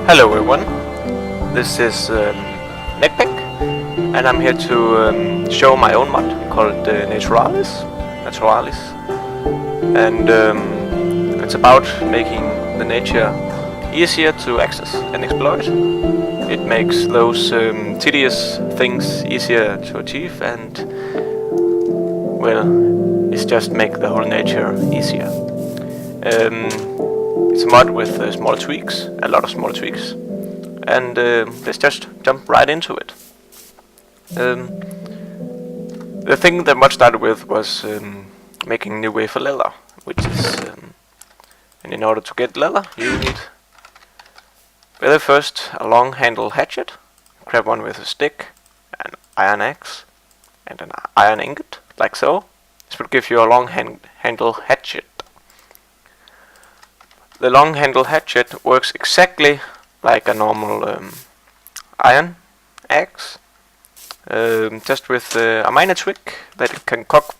Hello everyone, this is Neckpack, and I'm here to show my own mod called Naturalis, and it's about making the nature easier to access and exploit. It makes those tedious things easier to achieve, and well, it's just make the whole nature easier. It's a mod with small tweaks, a lot of small tweaks, and let's just jump right into it. The thing the mod started with was making a new way for leather, which is, and in order to get leather you need very first a long handle hatchet, grab one with a stick, an iron axe, and an iron ingot, like so. This will give you a long handle hatchet. The long handle hatchet works exactly like a normal iron axe, just with a minor trick that it can cut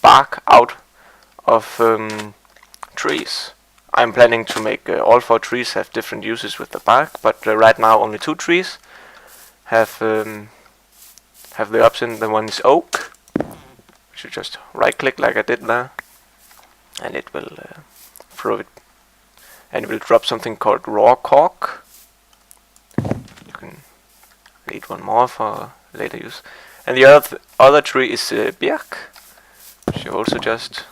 bark out of trees. I'm planning to make all 4 trees have different uses with the bark, but right now only 2 trees have the option. The one is oak, which you just right click like I did there, and it will throw it, and it will drop something called raw cork. You can need one more for later use. And the other tree is birk, which you also just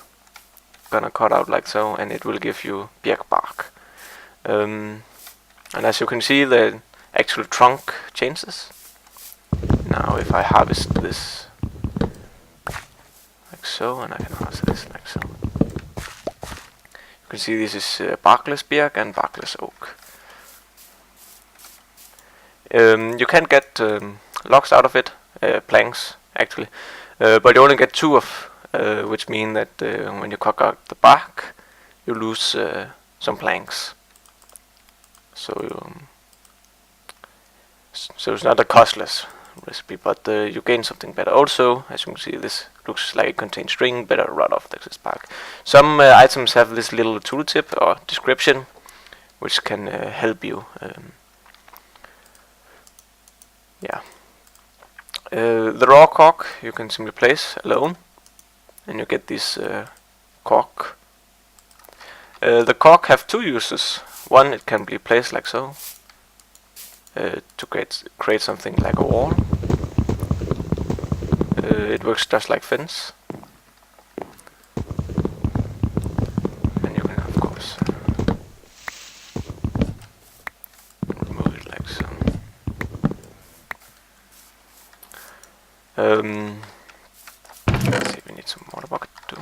gonna cut out like so, and it will give you birk bark. And as you can see, the actual trunk changes. Now if I harvest this like so, and I can harvest this like so, you can see this is barkless birk and barkless oak. You can get logs out of it, planks actually, but you only get 2 of, which mean that when you cut out the bark, you lose some planks. So it's not a costless recipe, but you gain something better. Also, as you can see, this looks like it contains string, better rot off the excess bark. Some items have this little tooltip or description, which can help you. The raw cork you can simply place alone, and you get this cork. The cork have 2 uses. One, it can be placed like so, to create something like a wall. It works just like fence, and you can of course remove it like so. Let's see, we need some water bucket too.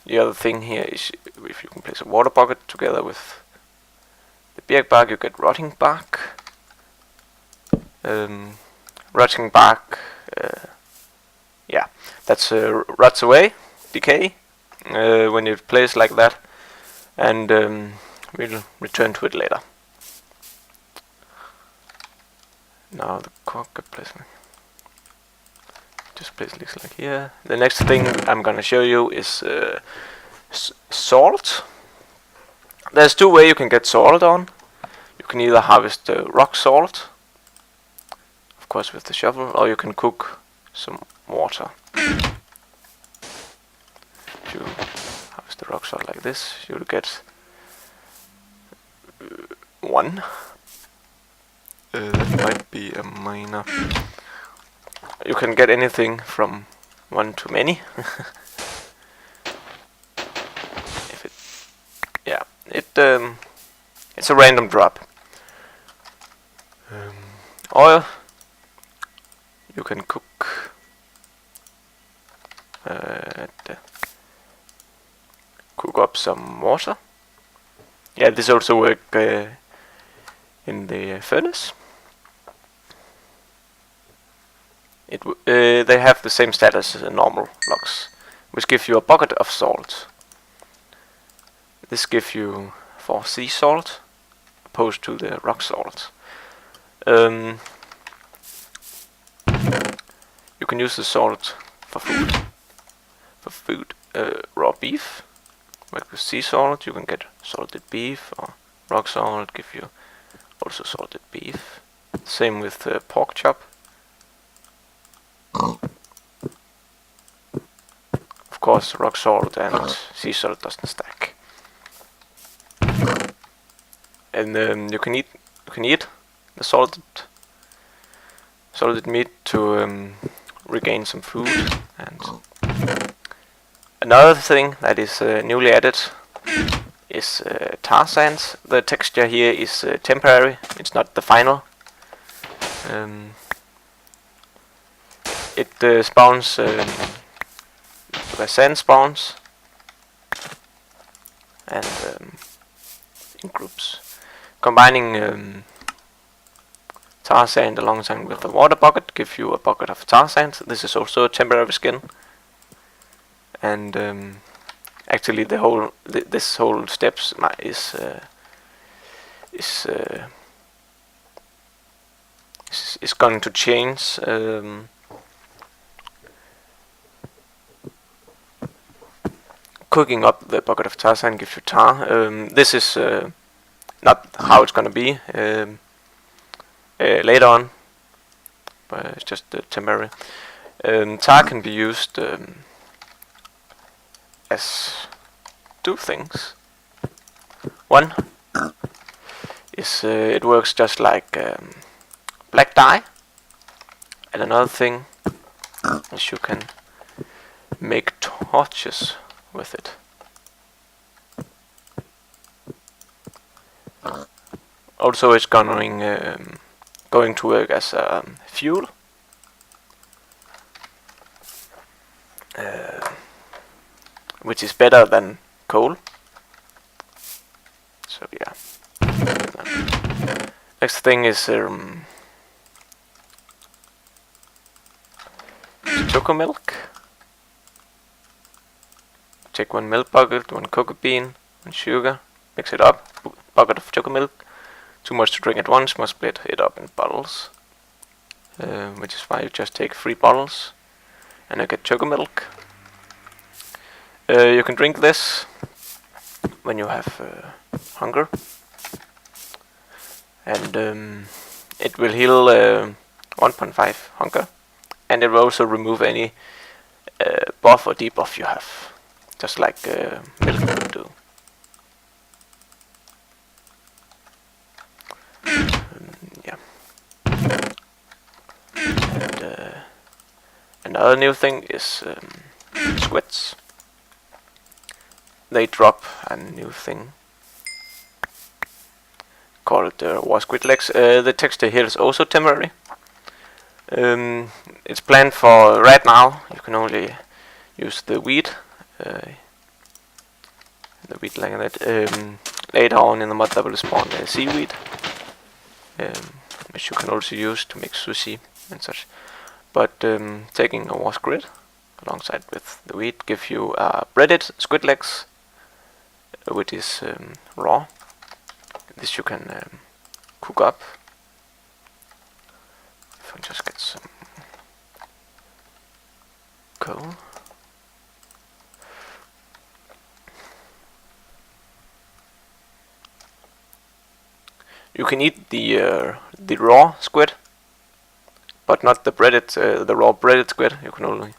The other thing here is if you can place a water bucket together with the birk bark, you get rotting bark. Rotting bark, that's rots away, decay, when you place like that, and we'll return to it later. Now the cork placement, just place this like here. The next thing I'm gonna show you is salt. There's 2 ways you can get salt on. You can either harvest rock salt, of course with the shovel, or you can cook some water. If you harvest the rock salt like this, you'll get 1. That might be a minor. You can get anything from 1 to many. It's a random drop. Oil, you can cook up some water. Yeah, this also works in the furnace. They have the same status as normal logs, which give you a bucket of salt. This gives you 4 sea salt, opposed to the rock salt. You can use the salt for food. Raw beef, like with sea salt, you can get salted beef, or rock salt give you Also salted beef. Same with pork chop. Of course, rock salt and sea salt doesn't stack. And you can eat the salted meat to regain some food. And another thing that is newly added is tar sands. The texture here is temporary. It's not the final. It spawns the sand spawns and in groups. Combining tar sand alongside with the water bucket give you a bucket of tar sand. This is also a temporary skin, and actually the whole this whole steps is going to change. Cooking up the bucket of tar sand gives you tar. This is not how it's gonna be later on, but it's just temporary. Tar can be used as two things. One is it works just like black dye, and another thing is you can make torches with it. Also, it's going to work as fuel, which is better than coal. So yeah. Next thing is choco milk. Take one milk bucket, one cocoa bean, one sugar, mix it up, bucket of choco milk. Too much to drink at once, must split it up in bottles. Which is why you just take 3 bottles and I get choco milk. You can drink this when you have hunger, and it will heal 1.5 hunger, and it will also remove any buff or debuff you have, just like milk would do. Yeah. And another new thing is squids. They drop a new thing called raw squid legs. The texture here is also temporary. It's planned for right now. You can only use the wheat. The wheat like that. Later on in the mod there will spawn seaweed, which you can also use to make sushi and such. But taking a raw squid alongside with the wheat give you breaded squid legs, which is raw. This you can cook up. If I just get some coal. You can eat the raw squid, but not the breaded, the raw breaded squid. You can only,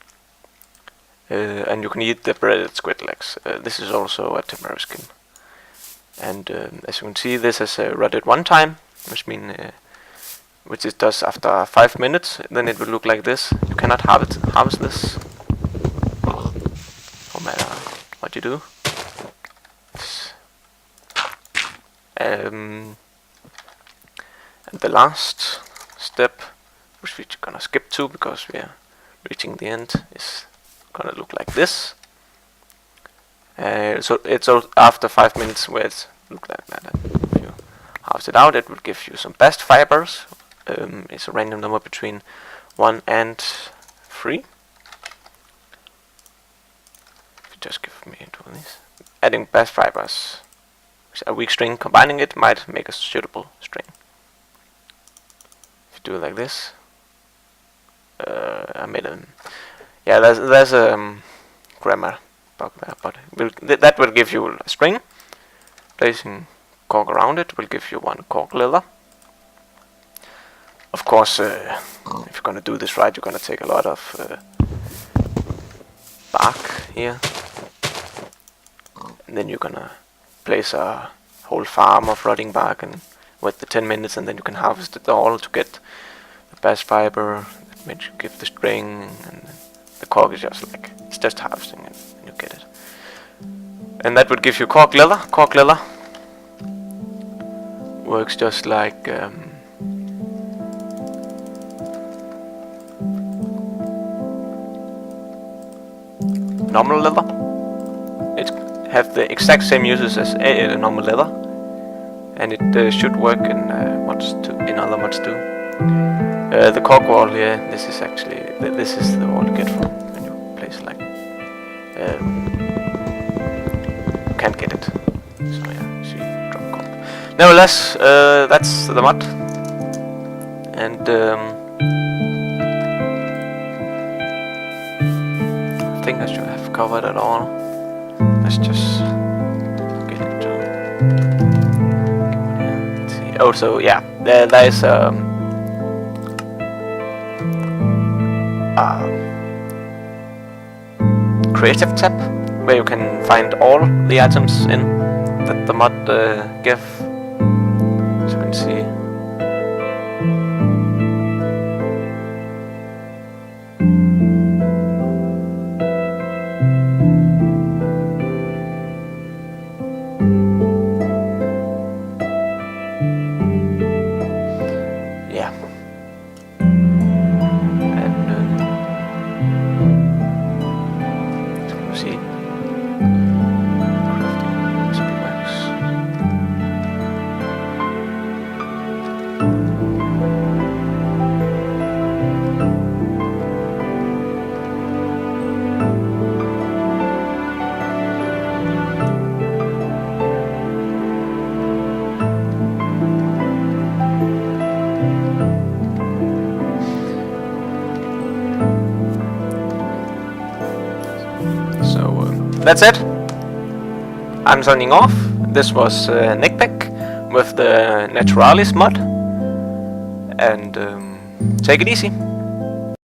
and you can eat the breaded squid legs. This is also a temporary skin, and as you can see, this is rotted one time, which it does after 5 minutes. Then it will look like this. You cannot harvest this, no matter what you do. And the last step, which we're gonna skip to because we are reaching the end, is gonna look like this. So it's after 5 minutes where it's look like that. If you harvest it out, it will give you some best fibers. It's a random number between 1 and 3. If you just give me into this, adding best fibers, a weak string, combining it might make a suitable string. Do it like this. I made a there's a grammar bug there, but that will give you a string. Placing cork around it will give you 1 cork leather. Of course, if you're gonna do this right, you're gonna take a lot of bark here, and then you're gonna place a whole farm of rotting bark and wait the 10 minutes, and then you can harvest it all to get the bast fiber that makes you give the string, and the cork is just like, it's just harvesting and you get it. And that would give you cork leather. Cork leather works just like normal leather. It have the exact same uses as normal leather, and it should work in mods too, in other mods too. The cork wall here, this is the wall you get from when you place it like. You can't get it. So yeah, see, drop cork. Nevertheless, that's the mod, and I think I should have covered it all. Let's just get into. Let's see. Oh, so yeah, there is a creative tab where you can find all the items in that the mod give. So you can see. That's it. I'm signing off. This was Nickbeck with the Naturalis mod, and take it easy.